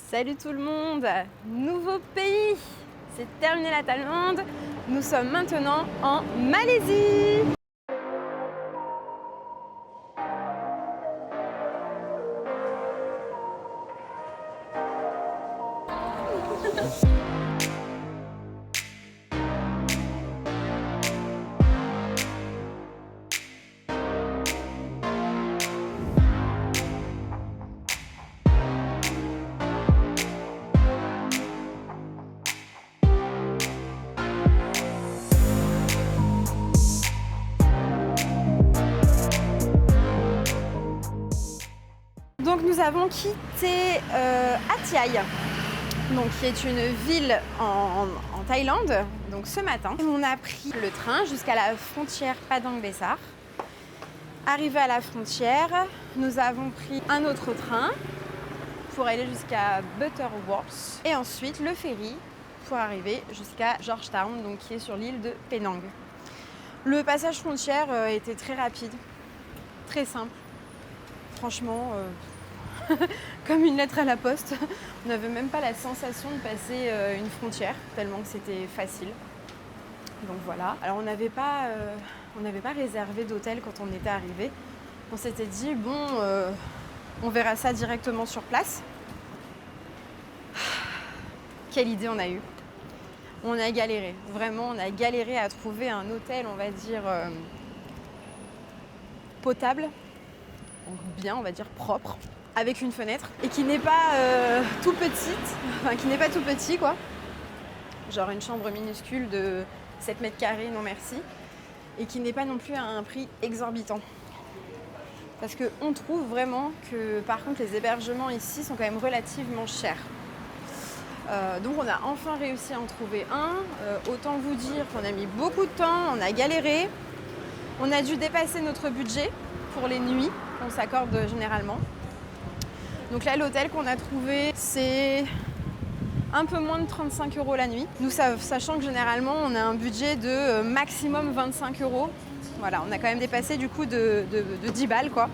Salut tout le monde, nouveau pays. C'est terminé la Thaïlande, nous sommes maintenant en Malaisie. Donc nous avons quitté Hat-Yai, donc qui est une ville en Thaïlande, donc ce matin. On a pris le train jusqu'à la frontière Padang Besar. Arrivé à la frontière, nous avons pris un autre train pour aller jusqu'à Butterworth et ensuite le ferry pour arriver jusqu'à Georgetown, donc qui est sur l'île de Penang. Le passage frontière était très rapide, très simple. Franchement, comme une lettre à la poste. On n'avait même pas la sensation de passer une frontière, tellement que c'était facile. Donc voilà. Alors on n'avait pas réservé d'hôtel quand on était arrivé. On s'était dit, bon, on verra ça directement sur place. Quelle idée on a eue. On a galéré, vraiment, on a galéré à trouver un hôtel, on va dire, potable, donc bien, on va dire propre, avec une fenêtre, et qui n'est pas tout petite, enfin qui n'est pas tout petit quoi. Genre une chambre minuscule de 7 mètres carrés, non merci, et qui n'est pas non plus à un prix exorbitant. Parce qu'on trouve vraiment que par contre les hébergements ici sont quand même relativement chers. Donc on a enfin réussi à en trouver un. Autant vous dire qu'on a mis beaucoup de temps, on a galéré. On a dû dépasser notre budget pour les nuits qu'on s'accorde généralement. Donc là l'hôtel qu'on a trouvé c'est un peu moins de 35 € la nuit. Nous sachant que généralement on a un budget de maximum 25 €. Voilà, on a quand même dépassé du coup de 10 balles quoi.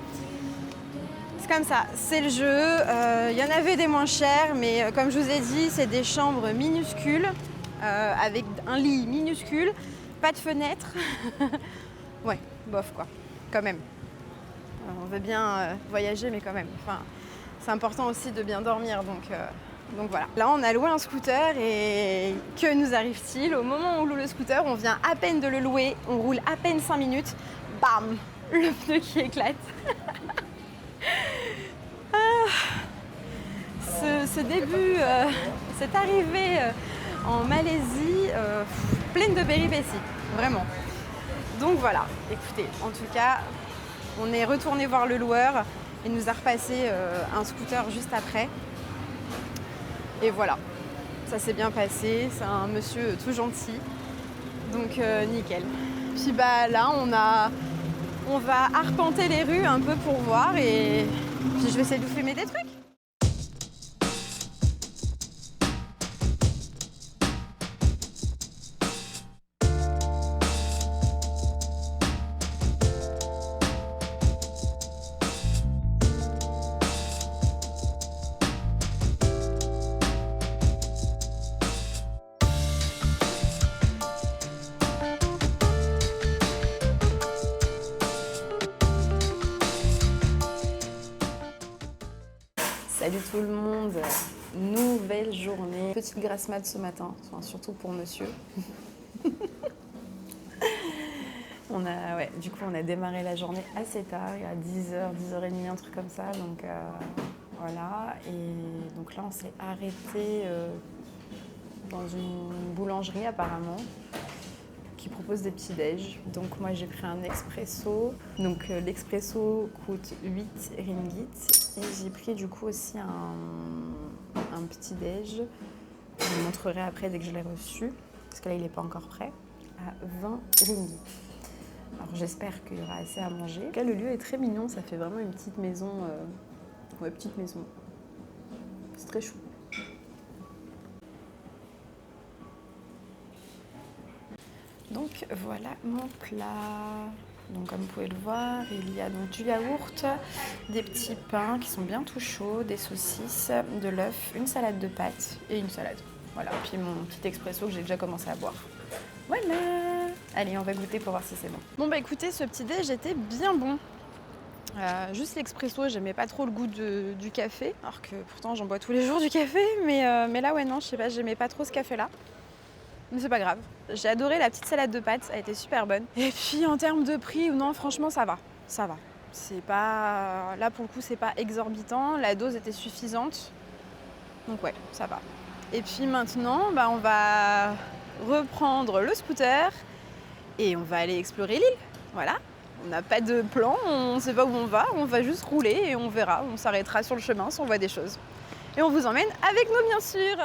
C'est comme ça, c'est le jeu. Il y en avait des moins chers, mais comme je vous ai dit, c'est des chambres minuscules, avec un lit minuscule, pas de fenêtre. Ouais, bof quoi, quand même. On veut bien voyager, mais quand même. Enfin, c'est important aussi de bien dormir, donc voilà. Là, on a loué un scooter et que nous arrive-t-il? Au moment où on loue le scooter, on vient à peine de le louer, on roule à peine 5 minutes, bam, le pneu qui éclate. Ce début, cette arrivée en Malaisie, pleine de péripéties, vraiment. Donc voilà, écoutez, en tout cas, on est retourné voir le loueur et nous a repassé un scooter juste après. Et voilà, ça s'est bien passé, c'est un monsieur tout gentil, donc nickel. Puis bah là, on va arpenter les rues un peu pour voir et puis je vais essayer de vous filmer des trucs. Salut tout le monde, nouvelle journée. Petite grasse mat ce matin, enfin, surtout pour monsieur. Du coup, on a démarré la journée assez tard, à 10h, 10h30, un truc comme ça. Donc voilà, et donc là on s'est arrêté dans une boulangerie apparemment, qui propose des petits déj. Donc moi j'ai pris un expresso. Donc l'expresso coûte 8 ringgit. Et j'ai pris du coup aussi un petit déj. Je vous montrerai après dès que je l'ai reçu. Parce que là il n'est pas encore prêt. À 20 ringgit. Alors j'espère qu'il y aura assez à manger. En tout cas le lieu est très mignon. Ça fait vraiment une petite maison. Ouais, petite maison. C'est très chou. Donc voilà mon plat. Donc comme vous pouvez le voir, il y a donc du yaourt, des petits pains qui sont bien tout chauds, des saucisses, de l'œuf, une salade de pâtes et une salade. Voilà, puis mon petit expresso que j'ai déjà commencé à boire. Voilà. Allez, on va goûter pour voir si c'est bon. Bon bah écoutez, ce petit déj était bien bon. Juste l'expresso, j'aimais pas trop le goût du café, alors que pourtant j'en bois tous les jours du café, mais là ouais non, je sais pas, j'aimais pas trop ce café-là. Mais c'est pas grave. J'ai adoré la petite salade de pâtes, elle était super bonne. Et puis en termes de prix, non franchement ça va, ça va. C'est pas... Là pour le coup c'est pas exorbitant, la dose était suffisante. Donc ouais, ça va. Et puis maintenant, bah, on va reprendre le scooter et on va aller explorer l'île. Voilà. On n'a pas de plan, on ne sait pas où on va juste rouler et on verra. On s'arrêtera sur le chemin si on voit des choses. Et on vous emmène avec nous bien sûr.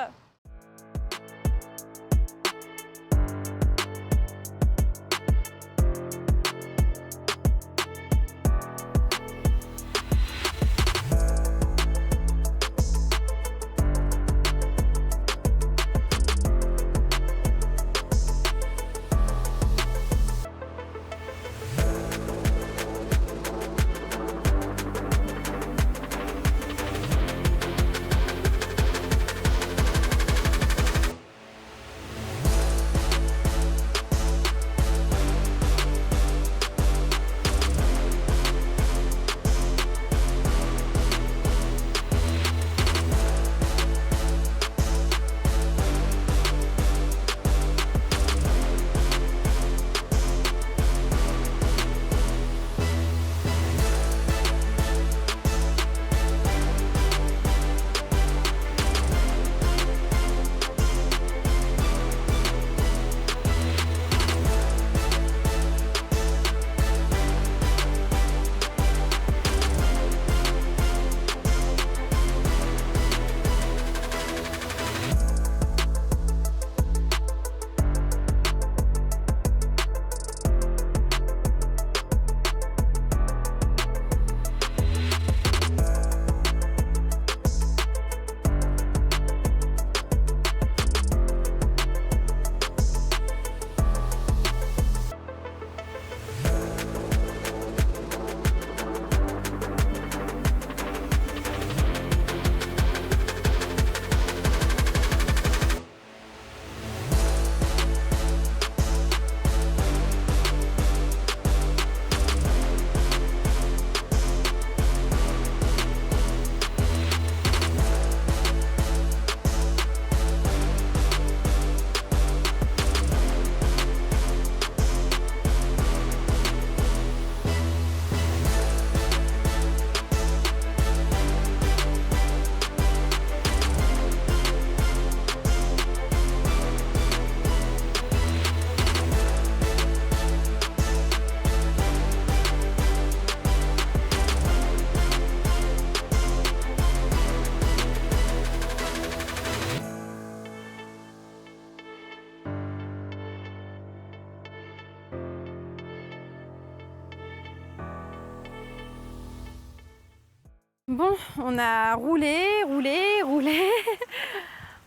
Bon, on a roulé.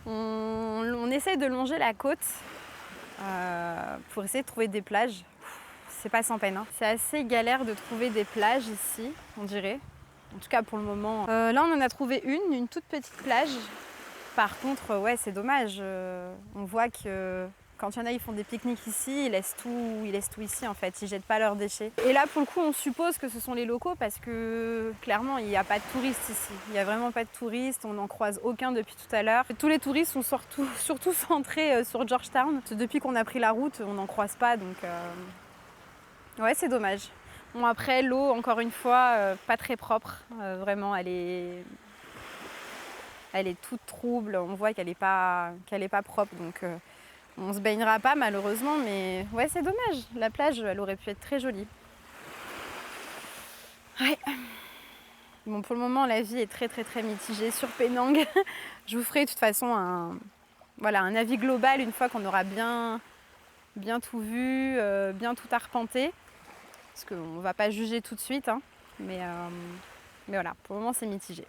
On essaye de longer la côte pour essayer de trouver des plages. C'est pas sans peine, hein. C'est assez galère de trouver des plages ici, on dirait. En tout cas pour le moment. Là on en a trouvé une toute petite plage. Par contre, ouais, c'est dommage. On voit que quand il y en a, ils font des pique-niques ici, ils laissent tout ici en fait, ils jettent pas leurs déchets. Et là, pour le coup, on suppose que ce sont les locaux parce que clairement, il n'y a pas de touristes ici. Il n'y a vraiment pas de touristes, on n'en croise aucun depuis tout à l'heure. Tous les touristes sont surtout centrés sur Georgetown. Depuis qu'on a pris la route, on n'en croise pas, donc ouais, c'est dommage. Bon, après, l'eau, encore une fois, pas très propre. Vraiment, elle est toute trouble, on voit qu'elle est pas propre, donc on se baignera pas malheureusement, mais ouais, c'est dommage. La plage, elle aurait pu être très jolie. Ouais. Bon, pour le moment, la vie est très mitigée sur Penang. Je vous ferai de toute façon un avis global une fois qu'on aura bien tout vu, bien tout arpenté. Parce qu'on ne va pas juger tout de suite, hein. Mais voilà, pour le moment, c'est mitigé.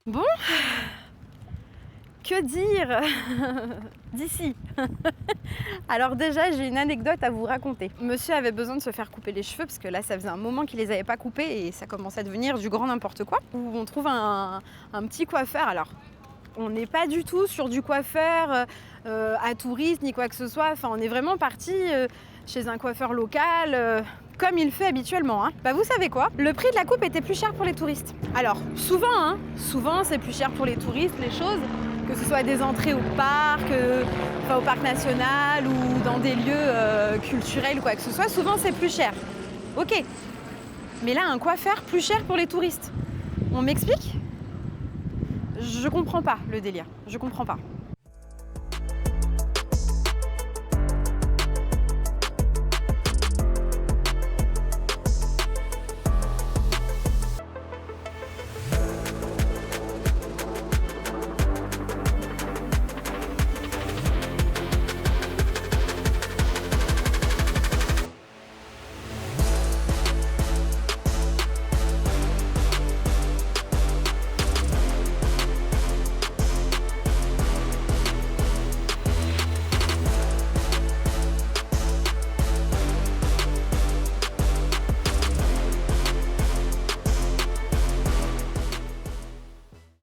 Bon, que dire d'ici? Alors déjà, j'ai une anecdote à vous raconter. Monsieur avait besoin de se faire couper les cheveux parce que là, ça faisait un moment qu'il les avait pas coupés et ça commençait à devenir du grand n'importe quoi. Où on trouve un petit coiffeur. Alors, on n'est pas du tout sur du coiffeur à touriste ni quoi que ce soit. Enfin, on est vraiment parti chez un coiffeur local. Comme il fait habituellement. Hein. Bah vous savez quoi? Le prix de la coupe était plus cher pour les touristes. Alors, souvent c'est plus cher pour les touristes, les choses, que ce soit des entrées au parc, au parc national ou dans des lieux culturels ou quoi que ce soit, souvent c'est plus cher. Ok. Mais là, un coiffeur plus cher pour les touristes. On m'explique? Je comprends pas le délire. Je comprends pas.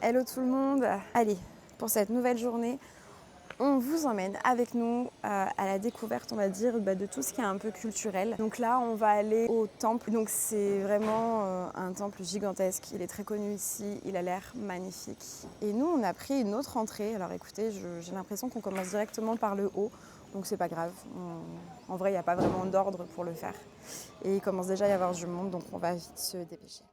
Hello tout le monde. Allez, pour cette nouvelle journée, on vous emmène avec nous à la découverte, on va dire, de tout ce qui est un peu culturel. Donc là, on va aller au temple. Donc c'est vraiment un temple gigantesque. Il est très connu ici, il a l'air magnifique. Et nous, on a pris une autre entrée. Alors écoutez, j'ai l'impression qu'on commence directement par le haut. Donc c'est pas grave. En vrai, il n'y a pas vraiment d'ordre pour le faire. Et il commence déjà à y avoir du monde, donc on va vite se dépêcher.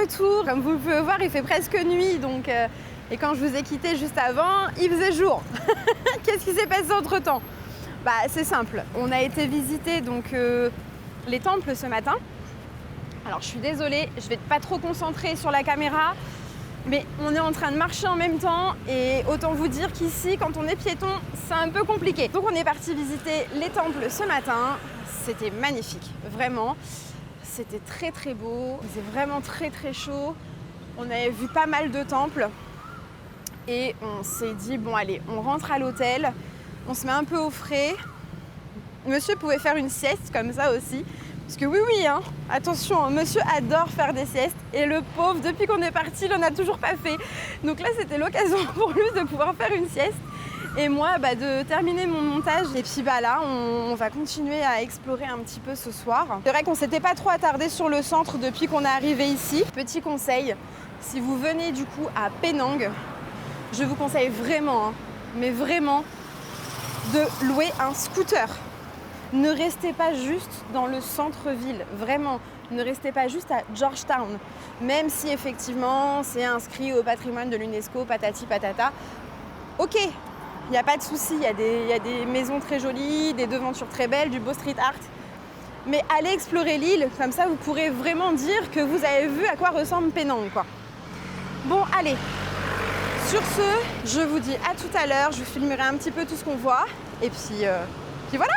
retour. Comme vous le pouvez voir, il fait presque nuit, donc et quand je vous ai quitté juste avant, il faisait jour. Qu'est-ce qui s'est passé entre-temps? Bah, c'est simple. On a été visiter donc les temples ce matin. Alors, je suis désolée, je vais pas trop concentrer sur la caméra, mais on est en train de marcher en même temps et autant vous dire qu'ici, quand on est piéton, c'est un peu compliqué. Donc, on est parti visiter les temples ce matin. C'était magnifique, vraiment. C'était très très beau. Il faisait vraiment très très chaud. On avait vu pas mal de temples. Et on s'est dit, bon allez, on rentre à l'hôtel, on se met un peu au frais. Monsieur pouvait faire une sieste comme ça aussi. Parce que oui, hein, attention, hein, monsieur adore faire des siestes. Et le pauvre, depuis qu'on est parti, il n'en a toujours pas fait. Donc là, c'était l'occasion pour lui de pouvoir faire une sieste. Et moi, de terminer mon montage. Et puis là, on va continuer à explorer un petit peu ce soir. C'est vrai qu'on s'était pas trop attardé sur le centre depuis qu'on est arrivé ici. Petit conseil, si vous venez du coup à Penang, je vous conseille vraiment, hein, mais vraiment, de louer un scooter. Ne restez pas juste dans le centre-ville, vraiment. Ne restez pas juste à Georgetown, même si effectivement c'est inscrit au patrimoine de l'UNESCO, patati patata. Ok, il n'y a pas de souci, il y a des maisons très jolies, des devantures très belles, du beau street art. Mais allez explorer l'île, comme ça vous pourrez vraiment dire que vous avez vu à quoi ressemble Penang, quoi. Bon, allez. Sur ce, je vous dis à tout à l'heure, je vous filmerai un petit peu tout ce qu'on voit. Et puis voilà.